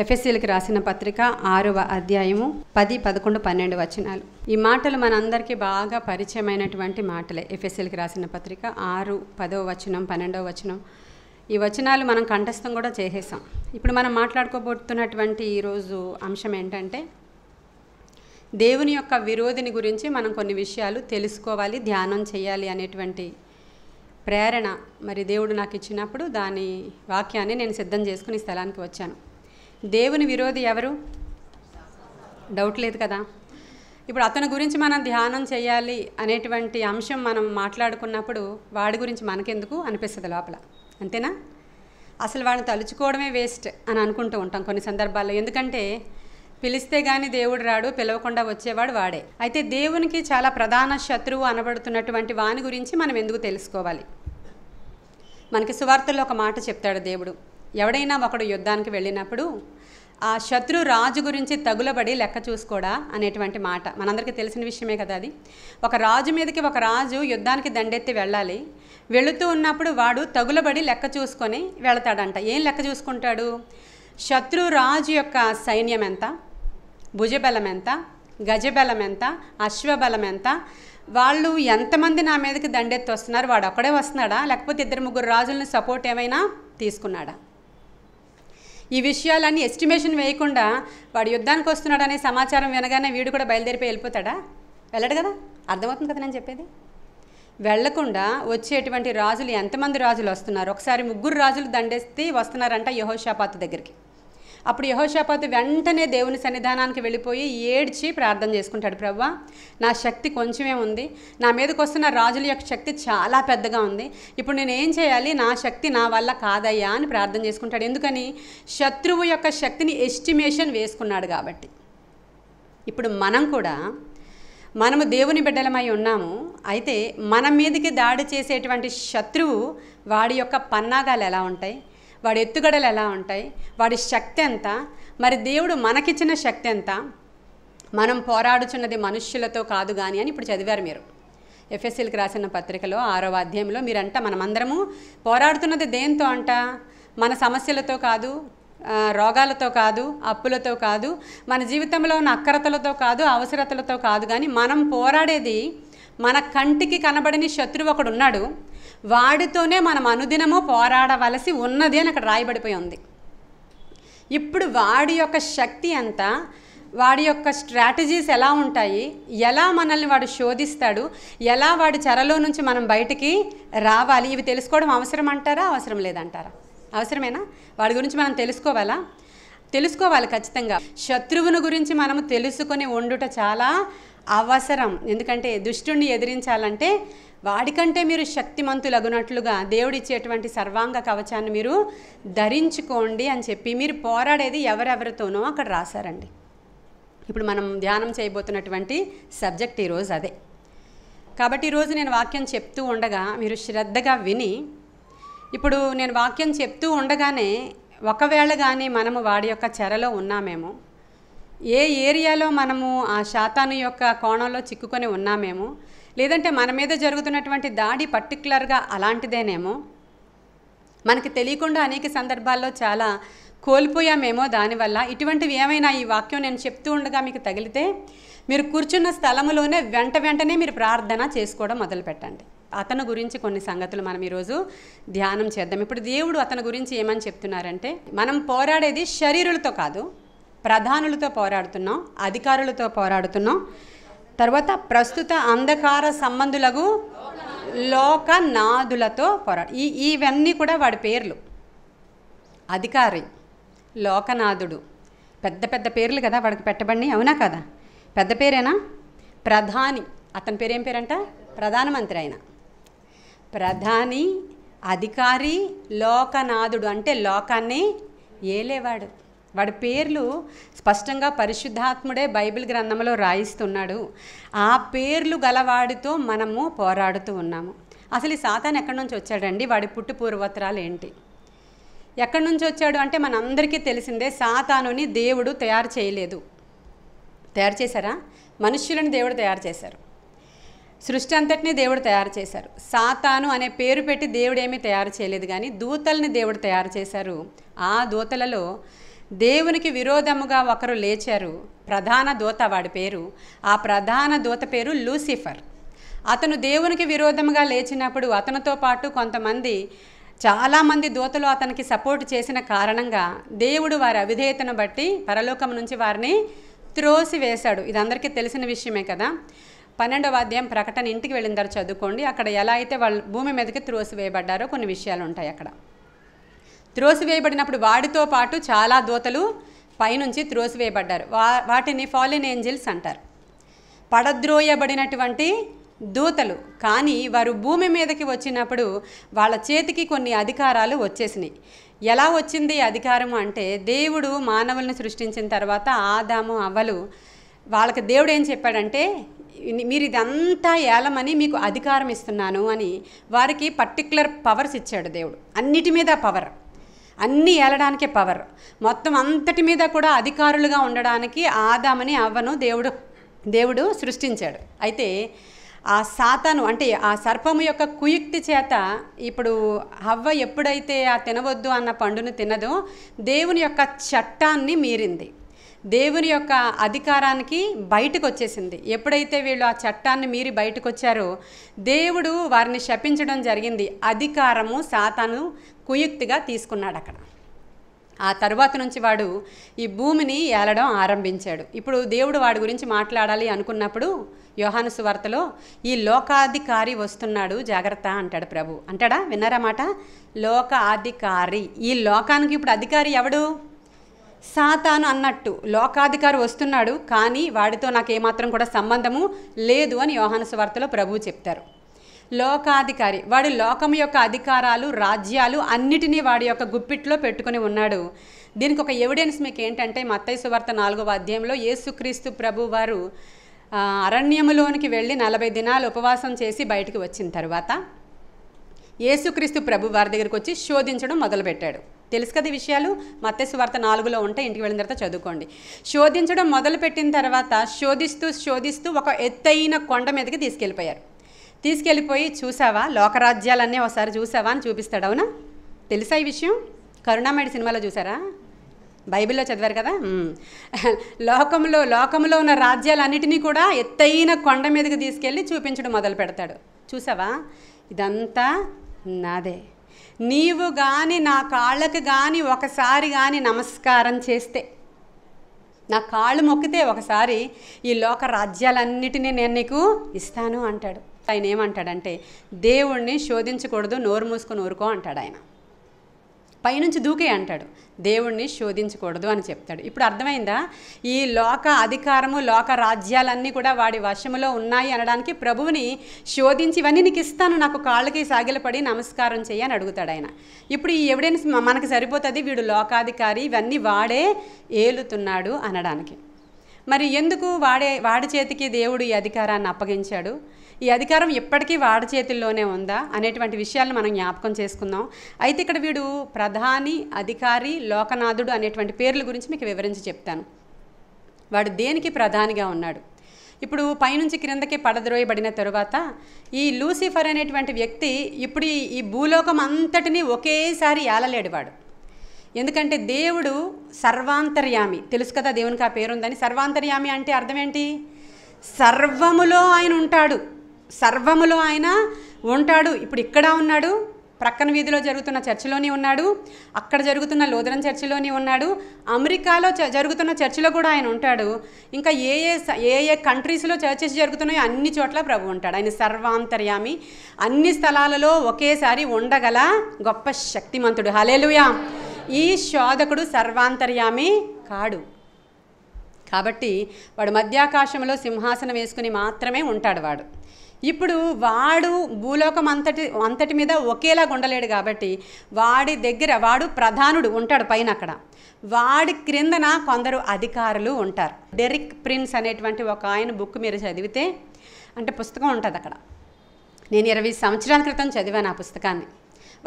ఎఫెసీయులకు రాసిన పత్రిక 6వ అధ్యాయము 10, 11, 12 వచనాలు. ఈ మాటలు మనందరికీ బాగా పరిచయమైనటువంటి మాటలే. ఎఫెసీయులకు రాసిన పత్రిక 6, 10వ వచనం, 12వ వచనం. ఈ వచనాలు మనం కంఠస్థం కూడా చేసేసాం. ఇప్పుడు మనం మాట్లాడుకోబోతున్నటువంటి ఈరోజు అంశం ఏంటంటే, దేవుని యొక్క విరోధిని గురించి మనం కొన్ని విషయాలు తెలుసుకోవాలి, ధ్యానం చేయాలి అనేటువంటి ప్రేరణ మరి దేవుడు నాకు ఇచ్చినప్పుడు దాని వాక్యాన్ని నేను సిద్ధం చేసుకుని ఈ స్థలానికి వచ్చాను. దేవుని విరోధి ఎవరు? డౌట్ లేదు కదా. ఇప్పుడు అతని గురించి మనం ధ్యానం చేయాలి అనేటువంటి అంశం మనం మాట్లాడుకున్నప్పుడు వాడి గురించి మనకెందుకు అనిపిస్తుంది లోపల, అంతేనా? అసలు వాడిని తలుచుకోవడమే వేస్ట్ అని అనుకుంటూ ఉంటాం కొన్ని సందర్భాల్లో. ఎందుకంటే పిలిస్తే కానీ దేవుడు రాడు, పిలవకుండా వచ్చేవాడు వాడే. అయితే దేవునికి చాలా ప్రధాన శత్రువు అనబడుతున్నటువంటి వాని గురించి మనం ఎందుకు తెలుసుకోవాలి? మనకి సువార్తల్లో ఒక మాట చెప్తాడు దేవుడు. ఎవడైనా ఒకడు యుద్ధానికి వెళ్ళినప్పుడు ఆ శత్రు రాజు గురించి తగులబడి లెక్క చూసుకోడా అనేటువంటి మాట మనందరికీ తెలిసిన విషయమే కదా. అది ఒక రాజు మీదకి ఒక రాజు యుద్ధానికి దండెత్తి వెళ్ళాలి. వెళుతూ ఉన్నప్పుడు వాడు తగులబడి లెక్క చూసుకొని వెళతాడంట. ఏం లెక్క చూసుకుంటాడు? శత్రు రాజు యొక్క సైన్యం ఎంత, భుజబలం ఎంత, గజబలం ఎంత, అశ్వబలం ఎంత, వాళ్ళు ఎంతమంది నా మీదకి దండెత్తి వస్తున్నారు, వాడు ఒక్కడే వస్తున్నాడా లేకపోతే 2-3 రాజులను సపోర్ట్ ఏమైనా తీసుకున్నాడా? ఈ విషయాలన్నీ ఎస్టిమేషన్ వేయకుండా వాడు యుద్ధానికి వస్తున్నాడు అనే సమాచారం వినగానే వీడు కూడా బయలుదేరిపోయి వెళ్ళిపోతాడా? వెళ్ళడు కదా. అర్థమవుతుంది కదా నేను చెప్పేది. వెళ్లకుండా వచ్చేటువంటి రాజులు ఎంతమంది రాజులు వస్తున్నారు? ఒకసారి 3 రాజులు దండెత్తి వస్తున్నారంట యెహోషాపాతు దగ్గరికి. అప్పుడు యెహోషాపాతు వెంటనే దేవుని సన్నిధానానికి వెళ్ళిపోయి ఏడ్చి ప్రార్థన చేసుకుంటాడు. ప్రభువా, నా శక్తి కొంచెమే ఉంది, నా మీదకి వస్తున్న రాజుల యొక్క శక్తి చాలా పెద్దగా ఉంది, ఇప్పుడు నేను ఏం చేయాలి? నా శక్తి నా వల్ల కాదయ్యా అని ప్రార్థన చేసుకుంటాడు. ఎందుకని? శత్రువు యొక్క శక్తిని ఎస్టిమేషన్ వేసుకున్నాడు కాబట్టి. ఇప్పుడు మనము దేవుని బిడ్డలమై ఉన్నాము. అయితే మన మీదకి దాడి చేసేటువంటి శత్రువు వాడి యొక్క పన్నాగాలు ఎలా ఉంటాయి, వాడి ఎత్తుగడలు ఎలా ఉంటాయి, వాడి శక్తి ఎంత, మరి దేవుడు మనకిచ్చిన శక్తి ఎంత? మనం పోరాడుచున్నది మనుష్యులతో కాదు కానీ అని ఇప్పుడు చదివారు మీరు ఎఫెసీయులకు రాసిన పత్రికలో 6వ అధ్యాయంలో. మీరంట మనమందరము పోరాడుతున్నది దేంతో అంట? మన సమస్యలతో కాదు, రోగాలతో కాదు, అప్పులతో కాదు, మన జీవితంలో ఉన్న అక్కరతలతో కాదు, అవసరతలతో కాదు, కానీ మనం పోరాడేది మన కంటికి కనబడని శత్రువు ఒకడు ఉన్నాడు, వాడితోనే మనం అనుదినము పోరాడవలసి ఉన్నది అని అక్కడ రాయబడిపోయి ఉంది. ఇప్పుడు వాడి యొక్క శక్తి ఎంత, వాడి యొక్క స్ట్రాటజీస్ ఎలా ఉంటాయి, ఎలా మనల్ని వాడు శోధిస్తాడు, ఎలా వాడి చెరలో నుంచి మనం బయటికి రావాలి, ఇవి తెలుసుకోవడం అవసరం అంటారా, అవసరం లేదంటారా? అవసరమేనా? వాడి గురించి మనం తెలుసుకోవాలా? తెలుసుకోవాలి ఖచ్చితంగా. శత్రువుని గురించి మనము తెలుసుకొని ఉండుట చాలా అవసరం. ఎందుకంటే దుష్టుణ్ణి ఎదిరించాలంటే వాడికంటే మీరు శక్తిమంతులగునట్లుగా దేవుడిచ్చేటువంటి సర్వాంగ కవచాన్ని మీరు ధరించుకోండి అని చెప్పి మీరు పోరాడేది ఎవరెవరితోనో అక్కడ రాశారండి. ఇప్పుడు మనం ధ్యానం చేయబోతున్నటువంటి సబ్జెక్ట్ ఈరోజు అదే. కాబట్టి ఈరోజు నేను వాక్యం చెప్తూ ఉండగా మీరు శ్రద్ధగా విని, ఇప్పుడు నేను వాక్యం చెప్తూ ఉండగానే ఒకవేళ కానీ మనము వాడి యొక్క చెరలో ఉన్నామేమో, ఏ ఏరియాలో మనము ఆ శాతాను యొక్క కోణంలో చిక్కుకొని ఉన్నామేమో, లేదంటే మన మీద జరుగుతున్నటువంటి దాడి పర్టికులర్గా అలాంటిదేనేమో, మనకి తెలియకుండా అనేక సందర్భాల్లో చాలా కోల్పోయామేమో దానివల్ల. ఇటువంటివి ఏమైనా ఈ వాక్యం నేను చెప్తూ ఉండగా మీకు తగిలితే మీరు కూర్చున్న స్థలములోనే వెంటనే మీరు ప్రార్థన చేసుకోవడం మొదలు పెట్టండి. అతని గురించి కొన్ని సంగతులు మనం ఈరోజు ధ్యానం చేద్దాం. ఇప్పుడు దేవుడు అతని గురించి ఏమని చెప్తున్నారంటే, మనం పోరాడేది శరీరులతో కాదు, ప్రధానులతో పోరాడుతున్నాం, అధికారులతో పోరాడుతున్నాం, తర్వాత ప్రస్తుత అంధకార సంబంధులకు లోకనాథులతో ఇవన్నీ కూడా వాడి పేర్లు. అధికారి, లోకనాథుడు, పెద్ద పెద్ద పేర్లు కదా వాడికి పెట్టబడి, అవునా కదా? పెద్ద పేరేనా? ప్రధాని, అతని పేరేం పేరంట? ప్రధానమంత్రి. అయినా ప్రధాని, అధికారి, లోకనాథుడు అంటే లోకాన్ని ఏలేవాడు. వాడి పేర్లు స్పష్టంగా పరిశుద్ధాత్ముడే బైబిల్ గ్రంథంలో రాయిస్తున్నాడు. ఆ పేర్లు గలవాడితో మనము పోరాడుతూ ఉన్నాము. అసలు ఈ సాతాను ఎక్కడి నుంచి వచ్చాడండి? వాడి పుట్టు పూర్వోత్తరాలు ఏంటి? ఎక్కడి నుంచి వచ్చాడు అంటే మనందరికీ తెలిసిందే. సాతానుని దేవుడు తయారు చేయలేదు. తయారు చేశారా? మనుష్యులను దేవుడు తయారు చేశారు. సృష్టి అంతటినీ దేవుడు తయారు చేశారు. సాతాను అనే పేరు పెట్టి దేవుడు ఏమీ తయారు చేయలేదు, కానీ దూతల్ని దేవుడు తయారు చేశారు. ఆ దూతలలో దేవునికి విరోధముగా ఒకరు లేచారు, ప్రధాన దూత వాడి పేరు. ఆ ప్రధాన దూత పేరు లూసిఫర్. అతను దేవునికి విరోధముగా లేచినప్పుడు అతనితో పాటు కొంతమంది చాలామంది దూతలు అతనికి సపోర్ట్ చేసిన కారణంగా దేవుడు వారి అవిధేయతను బట్టి పరలోకం నుంచి వారిని త్రోసివేశాడు. ఇది అందరికీ తెలిసిన విషయమే కదా. 12వ అధ్యాయం ప్రకటన ఇంటికి వెళ్ళిన తర్వాత చదువుకోండి. అక్కడ ఎలా అయితే వాళ్ళు భూమి మీదకి త్రోసివేయబడ్డారో కొన్ని విషయాలు ఉంటాయి అక్కడ. త్రోసివేయబడినప్పుడు వాడితో పాటు చాలా దూతలు పైనుంచి త్రోసివేయబడ్డారు. వాటిని ఫాలిన్ ఏంజిల్స్ అంటారు, పడద్రోయబడినటువంటి దూతలు. కానీ వారు భూమి మీదకి వచ్చినప్పుడు వాళ్ళ చేతికి కొన్ని అధికారాలు వచ్చేసినాయి. ఎలా వచ్చింది అధికారం అంటే, దేవుడు మానవుల్ని సృష్టించిన తర్వాత ఆదాము అవ్వలు వాళ్ళకి దేవుడు ఏం చెప్పాడంటే, మీరు ఇదంతా ఏలమని మీకు అధికారం ఇస్తున్నాను అని వారికి పర్టిక్యులర్ పవర్స్ ఇచ్చాడు దేవుడు. అన్నిటి మీద పవర్, అన్నీ ఏలడానికే పవర్, మొత్తం అంతటి మీద కూడా అధికారులుగా ఉండడానికి ఆదామని అవ్వను దేవుడు సృష్టించాడు. అయితే ఆ సాతాను అంటే ఆ సర్పము యొక్క కుయుక్తి చేత ఇప్పుడు హవ్వ ఎప్పుడైతే ఆ తినవద్దు అన్న పండును తినదో దేవుని యొక్క చట్టాన్ని మీరింది, దేవుని యొక్క అధికారానికి బయటకు వచ్చేసింది. ఎప్పుడైతే వీళ్ళు ఆ చట్టాన్ని మీరి బయటకు వచ్చారో దేవుడు వారిని శపించడం జరిగింది. అధికారము సాతాను కుయుక్తిగా తీసుకున్నాడు అక్కడ. ఆ తర్వాత నుంచి వాడు ఈ భూమిని ఏలడం ఆరంభించాడు. ఇప్పుడు దేవుడు వాడి గురించి మాట్లాడాలి అనుకున్నప్పుడు యోహాను సువార్తలో ఈ లోకాధికారి వస్తున్నాడు జాగ్రత్త అంటాడు ప్రభు. అంటాడా? విన్నారా మాట? లోకాధికారి. ఈ లోకానికి ఇప్పుడు అధికారి ఎవడు? సాతాను అన్నట్టు. లోకాధికారి వస్తున్నాడు, కానీ వాడితో నాకు ఏమాత్రం కూడా సంబంధము లేదు అని యోహాను సువార్తలో ప్రభువు చెప్తారు. లోకాధికారి వాడు లోకం యొక్క అధికారాలు, రాజ్యాలు అన్నిటినీ వాడి యొక్క గుప్పిట్లో పెట్టుకుని ఉన్నాడు. దీనికి ఒక ఎవిడెన్స్ మీకు ఏంటంటే మత్తయి సువార్త 4వ అధ్యాయంలో యేసుక్రీస్తు ప్రభు వారు అరణ్యములోనికి వెళ్ళి 40 దినాలు ఉపవాసం చేసి బయటికి వచ్చిన తర్వాత యేసుక్రీస్తు ప్రభు వారి దగ్గరికి వచ్చి శోధించడం మొదలుపెట్టాడు. తెలుసు కదా ఈ విషయాలు, మత్తయి సువార్త 4లో ఉంటాయి, ఇంటికి వెళ్ళిన తర్వాత చదువుకోండి. శోధించడం మొదలుపెట్టిన తర్వాత శోధిస్తూ ఒక ఎత్తైన కొండ మీదకి తీసుకెళ్ళిపోయి చూసావా లోకరాజ్యాలన్నీ ఒకసారి చూసావా అని చూపిస్తాడు. అవునా? తెలుసా ఈ విషయం? కరుణామయుడు సినిమాలో చూసారా? బైబిల్లో చదివారు కదా. లోకంలో ఉన్న రాజ్యాలన్నిటినీ కూడా ఎత్తైన కొండ మీదకి తీసుకెళ్ళి చూపించడం మొదలు పెడతాడు. చూసావా, ఇదంతా నాదే, నీవు కానీ నా కాళ్ళకి కానీ ఒకసారి కానీ నమస్కారం చేస్తే, నా కాళ్ళు మొక్కితే ఒకసారి ఈ లోక రాజ్యాలన్నిటినీ నేను నీకు ఇస్తాను అంటాడు. ఆయన ఏమంటాడంటే, దేవుణ్ణి శోధించకూడదు, నోరు మూసుకొని ఊరుకో అంటాడు. ఆయన పైనుంచి దూకే అంటాడు, దేవుణ్ణి శోధించకూడదు అని చెప్తాడు. ఇప్పుడు అర్థమైందా? ఈ లోక అధికారము, లోక రాజ్యాలన్నీ కూడా వాడి వశములో ఉన్నాయి అనడానికి ప్రభువుని శోధించి ఇవన్నీ నీకు ఇస్తాను, నాకు కాళ్ళకి సాగిలపడి నమస్కారం చెయ్యి అని అడుగుతాడు ఆయన. ఇప్పుడు ఈ ఎవిడెన్స్ మనకి సరిపోతుంది, వీడు లోకాధికారి, ఇవన్నీ వాడే ఏలుతున్నాడు అనడానికి. మరి ఎందుకు వాడి చేతికి దేవుడు ఈ అధికారాన్ని అప్పగించాడు? ఈ అధికారం ఎప్పటికీ వాడి చేతుల్లోనే ఉందా అనేటువంటి విషయాలను మనం జ్ఞాపకం చేసుకుందాం. అయితే ఇక్కడ వీడు ప్రధాని, అధికారి, లోకనాథుడు అనేటువంటి పేర్ల గురించి మీకు వివరించి చెప్తాను. వాడు దేనికి ప్రధానిగా ఉన్నాడు? ఇప్పుడు పైనుంచి క్రిందకి పడద్రోయబడిన తరువాత ఈ లూసిఫర్ అనేటువంటి వ్యక్తి ఇప్పుడు ఈ భూలోకం అంతటినీ ఒకేసారి ఏలలేడు వాడు. ఎందుకంటే దేవుడు సర్వాంతర్యామి, తెలుసు కదా దేవునికి ఆ పేరుందని. సర్వాంతర్యామి అంటే అర్థం ఏంటి? సర్వములో ఆయన ఉంటాడు, సర్వములో ఆయన ఉంటాడు. ఇప్పుడు ఇక్కడ ఉన్నాడు, ప్రక్కన వీధిలో జరుగుతున్న చర్చిలోని ఉన్నాడు, అక్కడ జరుగుతున్న లూథరన్ చర్చిలోని ఉన్నాడు, అమెరికాలో జరుగుతున్న చర్చిలో కూడా ఆయన ఉంటాడు, ఇంకా ఏ కంట్రీస్లో చర్చెస్ జరుగుతున్నాయో అన్ని చోట్ల ప్రభు ఉంటాడు. ఆయన సర్వాంతర్యామి, అన్ని స్థలాలలో ఒకేసారి ఉండగల గొప్ప శక్తిమంతుడు. హల్లెలూయా. ఈ శోధకుడు సర్వాంతర్యామి కాడు. కాబట్టి వాడు మధ్యాకాశంలో సింహాసనం వేసుకుని మాత్రమే ఉంటాడు వాడు. ఇప్పుడు వాడు భూలోకం అంతటి మీద ఒకేలా ఉండలేడు కాబట్టి వాడు ప్రధానుడు ఉంటాడు పైన. అక్కడ వాడి క్రిందన కొందరు అధికారులు ఉంటారు. డెరిక్ ప్రిన్స్ అనేటువంటి ఒక ఆయన బుక్ మీరు చదివితే, అంటే పుస్తకం ఉంటుంది అక్కడ, నేను 20 సంవత్సరాల క్రితం చదివాను ఆ పుస్తకాన్ని.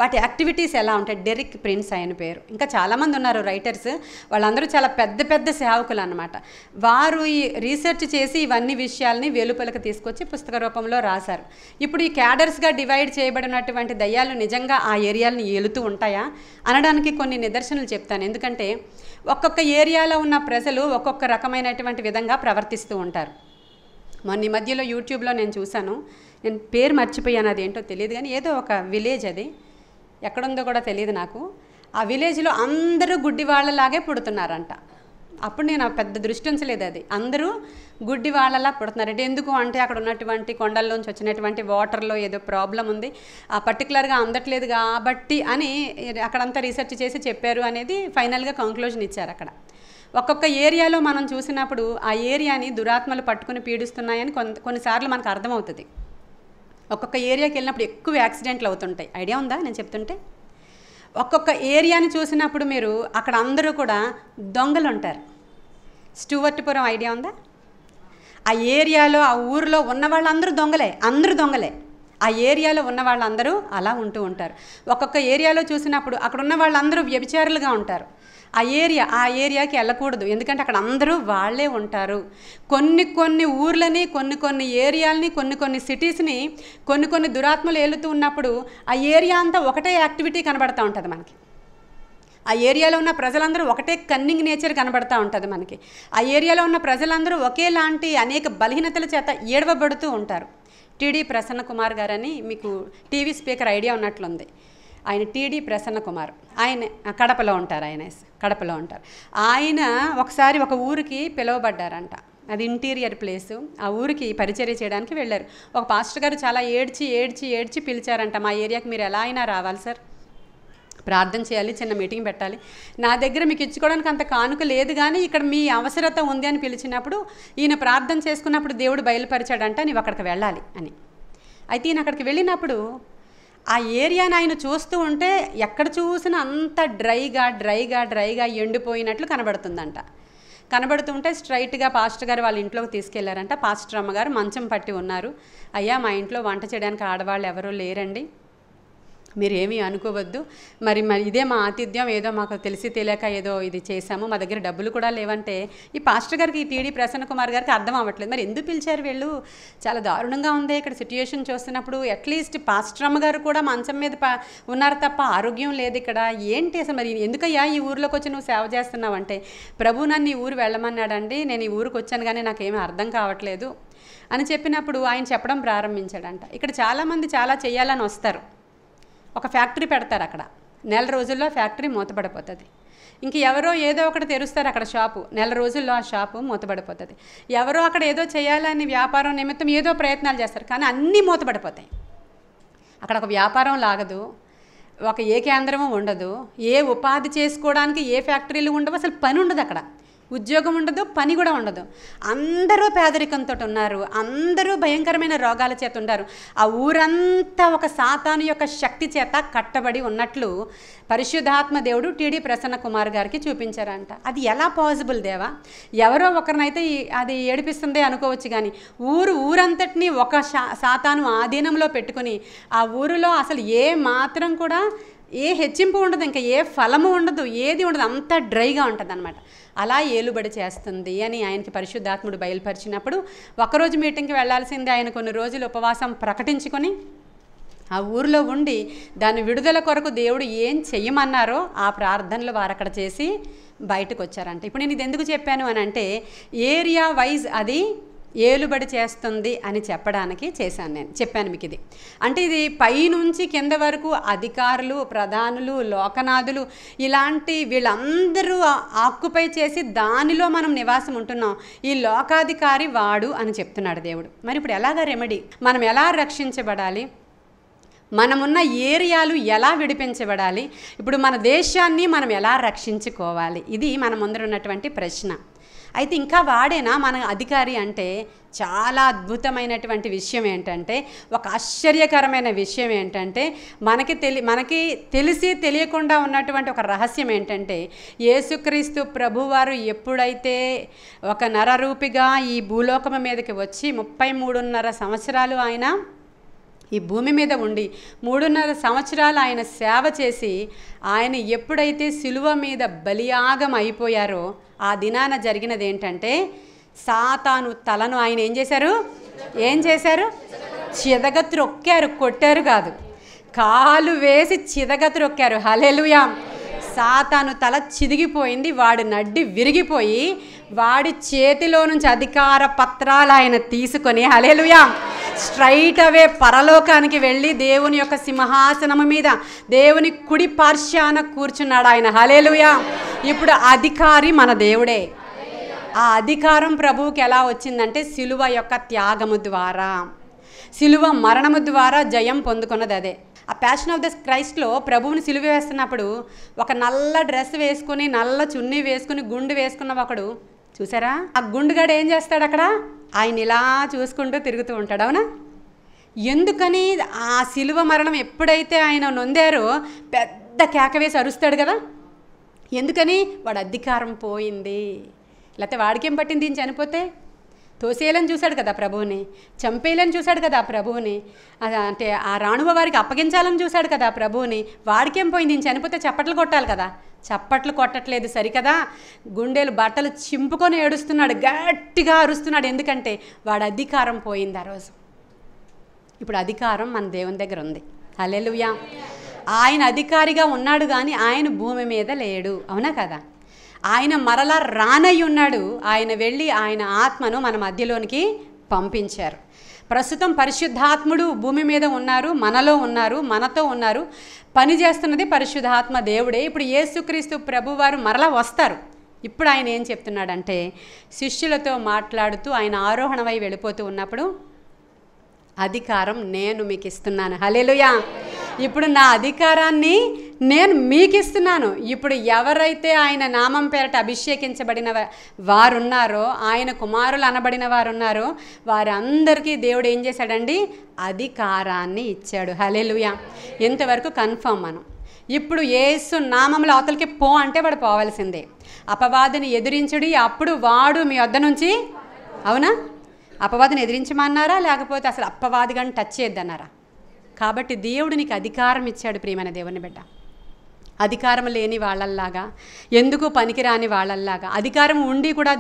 వాటి యాక్టివిటీస్ ఎలా ఉంటాయి. డెరిక్ ప్రిన్స్ ఆయన పేరు. ఇంకా చాలామంది ఉన్నారు రైటర్స్, వాళ్ళందరూ చాలా పెద్ద పెద్ద సేవకులు అన్నమాట. వారు ఈ రీసెర్చ్ చేసి ఇవన్నీ విషయాల్ని వెలుపలకు తీసుకొచ్చి పుస్తక రూపంలో రాశారు. ఇప్పుడు ఈ క్యాడర్స్గా డివైడ్ చేయబడినటువంటి దయ్యాలు నిజంగా ఆ ఏరియాలని ఏలుతూ ఉంటాయా అనడానికి కొన్ని నిదర్శనలు చెప్తాను. ఎందుకంటే ఒక్కొక్క ఏరియాలో ఉన్న ప్రజలు ఒక్కొక్క రకమైనటువంటి విధంగా ప్రవర్తిస్తూ ఉంటారు. మొన్న ఈ మధ్యలో యూట్యూబ్లో నేను చూశాను, నేను పేరు మర్చిపోయాను, అది ఏంటో తెలియదు కానీ ఏదో ఒక విలేజ్, అది ఎక్కడుందో కూడా తెలియదు నాకు. ఆ విలేజ్లో అందరూ గుడ్డి వాళ్ళలాగే పుడుతున్నారంట. అప్పుడు నేను పెద్ద దృష్టి ఉంచలేదు, అది అందరూ గుడ్డి వాళ్ళలా పుడుతున్నారంటే ఎందుకు అంటే అక్కడ ఉన్నటువంటి కొండల్లోంచి వచ్చినటువంటి వాటర్లో ఏదో ప్రాబ్లం ఉంది, ఆ పర్టికులర్గా అందట్లేదు కాబట్టి అని అక్కడంతా రీసెర్చ్ చేసి చెప్పారు అనేది ఫైనల్గా కంక్లూజన్ ఇచ్చారు. అక్కడ ఒక్కొక్క ఏరియాలో మనం చూసినప్పుడు ఆ ఏరియాని దురాత్మలు పట్టుకుని పీడిస్తున్నాయని కొన్నిసార్లు మనకు అర్థమవుతుంది. ఒక్కొక్క ఏరియాకి వెళ్ళినప్పుడు ఎక్కువ యాక్సిడెంట్లు అవుతుంటాయి. ఐడియా ఉందా నేను చెప్తుంటే? ఒక్కొక్క ఏరియాని చూసినప్పుడు మీరు అక్కడ అందరూ కూడా దొంగలు ఉంటారు. స్టూవర్ట్పురం ఐడియా ఉందా? ఆ ఏరియాలో ఆ ఊరిలో ఉన్న వాళ్ళందరూ దొంగలే, అందరూ దొంగలే. ఆ ఏరియాలో ఉన్న వాళ్ళందరూ అలా ఉంటూ ఉంటారు. ఒక్కొక్క ఏరియాలో చూసినప్పుడు అక్కడ ఉన్న వాళ్ళందరూ వ్యభిచారులుగా ఉంటారు. ఆ ఏరియాకి వెళ్ళకూడదు, ఎందుకంటే అక్కడ అందరూ వాళ్ళే ఉంటారు. కొన్ని ఊర్లని, కొన్ని ఏరియాలని, కొన్ని సిటీస్ని కొన్ని దురాత్మలు ఏలుతూ ఉన్నప్పుడు ఆ ఏరియా అంతా ఒకటే యాక్టివిటీ కనబడతా ఉంటుంది మనకి. ఆ ఏరియాలో ఉన్న ప్రజలందరూ ఒకటే కన్నింగ్ నేచర్ కనబడతా ఉంటుంది మనకి. ఆ ఏరియాలో ఉన్న ప్రజలందరూ ఒకేలాంటి అనేక బలహీనతల చేత ఏడవబడుతూ ఉంటారు. టీడీ ప్రసన్న కుమార్ గారని మీకు టీవీ స్పీకర్ ఐడియా ఉన్నట్లుంది. ఆయన టీడీ ప్రసన్న కుమార్, ఆయన కడపలో ఉంటారు. ఆయన ఒకసారి ఒక ఊరికి పిలువబడ్డారంట. అది ఇంటీరియర్ ప్లేసు. ఆ ఊరికి పరిచర్య చేయడానికి వెళ్ళారు. ఒక పాస్టర్ గారు చాలా ఏడ్చి పిలిచారంట, మా ఏరియాకి మీరు ఎలా అయినా రావాలి సార్, ప్రార్థన చేయాలి, చిన్న మీటింగ్ పెట్టాలి, నా దగ్గర మీకు ఇచ్చుకోవడానికి అంత కానుక లేదు కానీ ఇక్కడ మీ అవసరత ఉంది అని పిలిచినప్పుడు ఈయన ప్రార్థన చేసుకున్నప్పుడు దేవుడు బయలుపరిచాడంట నీవు అక్కడికి వెళ్ళాలి అని. అయితే ఈయన అక్కడికి వెళ్ళినప్పుడు ఆ ఏరియాని ఆయన చూస్తూ ఉంటే ఎక్కడ చూసినా అంత డ్రైగా ఎండిపోయినట్లు కనబడుతుందంట. కనబడుతుంటే స్ట్రైట్గా పాస్టర్ గారు వాళ్ళ ఇంట్లోకి తీసుకెళ్లారంట. పాస్టర్ అమ్మగారు మంచం పట్టి ఉన్నారు. అయ్యా మా ఇంట్లో వంట చేయడానికి ఆడవాళ్ళు ఎవరూ లేరండి, మీరేమీ అనుకోవద్దు, మరి ఇదే మా ఆతిథ్యం, ఏదో మాకు తెలిసి తెలియక ఏదో ఇది చేశాము, మా దగ్గర డబ్బులు కూడా లేవంటే ఈ పాస్టర్ గారికి, ఈ టీడీ ప్రసన్న కుమార్ గారికి అర్థం అవ్వట్లేదు. మరి ఎందుకు పిలిచారు వీళ్ళు, చాలా దారుణంగా ఉంది ఇక్కడ సిట్యుయేషన్ చూస్తున్నప్పుడు, అట్లీస్ట్ పాస్టర్ అమ్మగారు కూడా మంచం మీద ఉన్నారు తప్ప ఆరోగ్యం లేదు ఇక్కడ, ఏంటి అసలు మరి ఎందుకయ్యా ఈ ఊరిలోకి వచ్చి నువ్వు సేవ చేస్తున్నావు అంటే, ప్రభు నన్ను ఈ ఊరు వెళ్ళమన్నాడండి, నేను ఈ ఊరికి వచ్చాను కానీ నాకేమీ అర్థం కావట్లేదు అని చెప్పినప్పుడు ఆయన చెప్పడం ప్రారంభించాడంట. ఇక్కడ చాలామంది చాలా చేయాలని వస్తారు, ఒక ఫ్యాక్టరీ పెడతారు, అక్కడ నెల రోజుల్లో ఫ్యాక్టరీ మూతపడిపోతుంది. ఇంక ఎవరో ఏదో ఒకటి తెరుస్తారు అక్కడ షాపు, నెల రోజుల్లో ఆ షాపు మూతపడిపోతుంది. ఎవరో అక్కడ ఏదో చేయాలని వ్యాపారం నిమిత్తం ఏదో ప్రయత్నాలు చేస్తారు, కానీ అన్నీ మూతపడిపోతాయి. అక్కడ ఒక వ్యాపారం లాగదు, ఒక ఏ కేంద్రము ఉండదు, ఏ ఉపాధి చేసుకోవడానికి ఏ ఫ్యాక్టరీలు ఉండవు, అసలు పని ఉండదు, అక్కడ ఉద్యోగం ఉండదు, పని కూడా ఉండదు. అందరూ పేదరికంతో ఉన్నారు, అందరూ భయంకరమైన రోగాల చేత ఉన్నారు. ఆ ఊరంతా ఒక సాతాను యొక్క శక్తి చేత కట్టబడి ఉన్నట్లు పరిశుద్ధాత్మ దేవుడు టీడీ ప్రసన్న కుమార్ గారికి చూపించారంట. అది ఎలా పాసిబుల్ దేవా, ఎవరో ఒకరినైతే అది ఏడిపిస్తుందే అనుకోవచ్చు, కానీ ఊరంతటినీ ఒక సాతాను ఆధీనంలో పెట్టుకుని ఆ ఊరిలో అసలు ఏ మాత్రం కూడా ఏ హెచ్చింపు ఉండదు, ఇంకా ఏ ఫలము ఉండదు, ఏది ఉండదు, అంత డ్రైగా ఉంటుంది అన్నమాట. అలా ఏలుబడి చేస్తుంది అని ఆయనకి పరిశుద్ధాత్ముడు బయలుపరిచినప్పుడు ఒకరోజు మీటింగ్కి వెళ్లాల్సిందే ఆయన కొన్ని రోజులు ఉపవాసం ప్రకటించుకొని ఆ ఊరిలో ఉండి దాని విడుదల కొరకు దేవుడు ఏం చెయ్యమన్నారో ఆ ప్రార్థనలు వారు అక్కడ చేసి బయటకు వచ్చారంట. ఇప్పుడు నేను ఇది ఎందుకు చెప్పాను అని అంటే, ఏరియా వైజ్ అది ఏలుబడి చేస్తుంది అని చెప్పడానికి చెప్పాను మీకు ఇది. అంటే ఇది పైనుంచి కింద వరకు అధికారులు, ప్రధానులు, లోకనాథులు ఇలాంటి వీళ్ళందరూ ఆక్యుపై చేసి దానిలో మనం నివాసం ఉంటున్నాం. ఈ లోకాధికారి వాడు అని చెప్తున్నాడు దేవుడు. మరి ఇప్పుడు ఎలాగ రెమెడీ, మనం ఎలా రక్షించబడాలి, మనమున్న ఏరియాలు ఎలా విడిపించబడాలి, ఇప్పుడు మన దేశాన్ని మనం ఎలా రక్షించుకోవాలి, ఇది మన ముందర ఉన్నటువంటి ప్రశ్న. అయితే ఇంకా వాడేనా మన అధికారి అంటే, చాలా అద్భుతమైనటువంటి విషయం ఏంటంటే, ఒక ఆశ్చర్యకరమైన విషయం ఏంటంటే, మనకి తెలిసి తెలియకుండా ఉన్నటువంటి ఒక రహస్యం ఏంటంటే, యేసుక్రీస్తు ప్రభువారు ఎప్పుడైతే ఒక నరరూపిగా ఈ భూలోకం మీదకి వచ్చి 33.5 సంవత్సరాలు ఆయన ఈ భూమి మీద ఉండి 3.5 సంవత్సరాలు ఆయన సేవ చేసి ఆయన ఎప్పుడైతే సిలువ మీద బలియాగం అయిపోయారో ఆ దినాన జరిగినది ఏంటంటే సాతాను తలను ఆయన ఏం చేశారు చితగత్రొక్కారు, కొట్టారు కాదు, కాలు వేసి చితగత్రొక్కారు. హల్లెలూయా. సాతాను తల చిదిగిపోయింది, వాడి నడ్డి విరిగిపోయి వాడి చేతిలో నుంచి అధికార పత్రాలు ఆయన తీసుకొని హల్లెలూయా స్ట్రైట్ అవే పరలోకానికి వెళ్ళి దేవుని యొక్క సింహాసనము మీద దేవుని కుడి పార్శ్వాన కూర్చున్నాడు ఆయన. హల్లెలూయా. ఇప్పుడు అధికారి మన దేవుడే. ఆ అధికారం ప్రభువుకి ఎలా వచ్చిందంటే సిలువ యొక్క త్యాగము ద్వారా, సిలువ మరణము ద్వారా జయం పొందుకున్నది అదే. ఆ ప్యాషన్ ఆఫ్ ద క్రైస్ట్లో ప్రభువుని సిలువ వేస్తున్నప్పుడు ఒక నల్ల డ్రెస్ వేసుకుని నల్ల చున్నీ వేసుకుని గుండు వేసుకున్న ఒకడు చూసారా, ఆ గుండుగాడు ఏం చేస్తాడు అక్కడ, ఆయన ఇలా చూసుకుంటూ తిరుగుతూ ఉంటాడు. అవునా? ఎందుకని ఆ సిలువ మరణం ఎప్పుడైతే ఆయన నొందారో పెద్ద కేక వేసి అరుస్తాడు కదా, ఎందుకని వాడు అధికారం పోయింది. లేకపోతే వాడికేం పట్టింది దీన్ని చనిపోతే, తోసేయాలని చూశాడు కదా ప్రభువుని, చంపేయాలని చూశాడు కదా ప్రభువుని, అంటే ఆ రాణువ వారికి అప్పగించాలని చూశాడు కదా ప్రభువుని, వాడికేం పోయింది దీన్ని చనిపోతే చప్పట్లు కొట్టాలి కదా, చప్పట్లు కొట్టట్లేదు సరికదా, గుండెలు బట్టలు చింపుకొని ఏడుస్తున్నాడు, గట్టిగా అరుస్తున్నాడు, ఎందుకంటే వాడి అధికారం పోయింది ఆ రోజు. ఇప్పుడు అధికారం మన దేవుని దగ్గర ఉంది. హల్లెలూయా. ఆయన అధికారిగా ఉన్నాడు కానీ ఆయన భూమి మీద లేడు. అవునా కదా? ఆయన మరలా రానై ఉన్నాడు. ఆయన వెళ్ళి ఆయన ఆత్మను మన మధ్యలోనికి పంపించారు. ప్రస్తుతం పరిశుద్ధాత్ముడు భూమి మీద ఉన్నారు, మనలో ఉన్నారు, మనతో ఉన్నారు. పని చేస్తున్నది పరిశుద్ధాత్మ దేవుడే. ఇప్పుడు యేసుక్రీస్తు ప్రభువారు మరలా వస్తారు. ఇప్పుడు ఆయన ఏం చెప్తున్నాడంటే శిష్యులతో మాట్లాడుతూ ఆయన ఆరోహణమై వెళ్ళిపోతూ ఉన్నప్పుడు అధికారం నేను మీకు ఇస్తున్నాను. హల్లెలూయా. ఇప్పుడు నా అధికారాన్ని నేను మీకు ఇస్తున్నాను. ఇప్పుడు ఎవరైతే ఆయన నామం పేరట అభిషేకించబడిన వారున్నారో, ఆయన కుమారులు అనబడిన వారు ఉన్నారో వారందరికీ దేవుడు ఏం చేశాడండి, అధికారాన్ని ఇచ్చాడు. హల్లెలూయా. ఇంతవరకు కన్ఫర్మ్ మనం. ఇప్పుడు యేసు నామంలో అవతలకి పో అంటే వాడు పోవాల్సిందే. అపవాదిని ఎదిరించుడి, అప్పుడు వాడు మీ వద్ద నుంచి, అవునా, అపవాదిని ఎదిరించమన్నారా లేకపోతే అసలు అపవాదిగాని టచ్ చేయొద్దన్నారా? కాబట్టి దేవుడు నీకు అధికారం ఇచ్చాడు ప్రియమైన దేవుని బిడ్డ. అధికారం లేని వాళ్ళల్లాగా, ఎందుకు పనికిరాని వాళ్ళల్లాగా, అధికారం ఉండి కూడా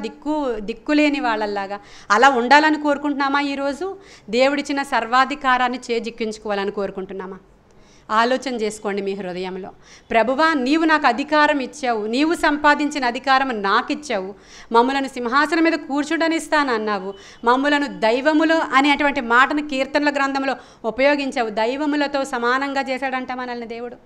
దిక్కులేని వాళ్ళల్లాగా అలా ఉండాలని కోరుకుంటున్నామా? ఈరోజు దేవుడిచ్చిన సర్వాధికారాన్ని చేజిక్కించుకోవాలని కోరుకుంటున్నామా? ఆలోచన చేసుకోండి మీ హృదయంలో. ప్రభువా, నీవు నాకు అధికారం ఇచ్చావు, నీవు సంపాదించిన అధికారం నాకు ఇచ్చావు, మమ్ములను సింహాసనం మీద కూర్చుండనిస్తానన్నావు, మమ్ములను దైవములు అనేటువంటి మాటను కీర్తనల గ్రంథంలో ఉపయోగించావు, దైవములతో సమానంగా చేశాడంట మనల్ని దేవుడు.